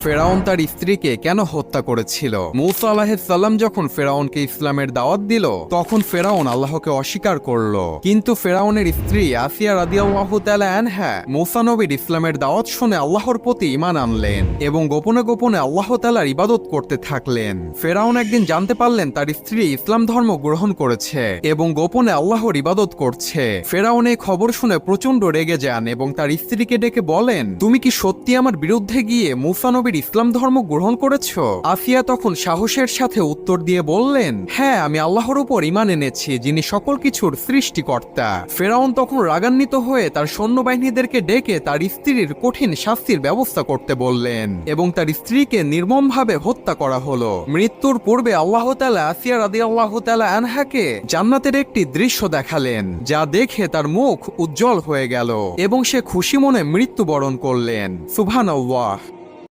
ফেরাউন তার স্ত্রীকে কেন হত্যা করেছিল? মূসা আলাইহিস সালাম যখন ফেরাউনকে ইসলামের দাওয়াত দিল, তখন ফেরাউন আল্লাহকে অস্বীকার করল। কিন্তু ফেরাউনের স্ত্রী আসিয়া রাদিয়াল্লাহু তাআলা আনহা মূসা নবীর ইসলামের দাওয়াত শুনে আল্লাহর প্রতি ঈমান আনলেন এবং গোপনে গোপনে আল্লাহ তাআলার ইবাদত করতে থাকলেন। ফেরাউন একদিন জানতে পারলেন তার স্ত্রী ইসলাম ধর্ম গ্রহণ করেছে এবং গোপনে আল্লাহর ইবাদত করছে। ফেরাউন এই খবর শুনে প্রচন্ড রেগে যান এবং তার স্ত্রীকে ডেকে বলেন, তুমি কি সত্যি আমার বিরুদ্ধে গিয়ে মূসা নবীর ইসলাম ধর্ম গ্রহণ করেছো? আসিয়া তখন সাহসের সাথে উত্তর দিয়ে বললেন, হ্যাঁ, আমি আল্লাহর উপর ঈমান এনেছি, যিনি সকল কিছুর সৃষ্টিকর্তা। ফেরাউন তখন রাগান্বিত হয়ে তার সৈন্যবাহিনীদেরকে ডেকে তার স্ত্রীর কঠিন শাস্তির ব্যবস্থা করতে বললেন এবং তার স্ত্রীকে নির্মমভাবে হত্যা করা হলো। মৃত্যুর পূর্বে আল্লাহ তাআলা আসিয়া রাদিয়াল্লাহু তাআলা আনহাকে জান্নাতের একটি দৃশ্য দেখালেন, যা দেখে তার মুখ উজ্জ্বল হয়ে গেল এবং সে খুশি মনে মৃত্যুবরণ করলেন। সুবহানাল্লাহ।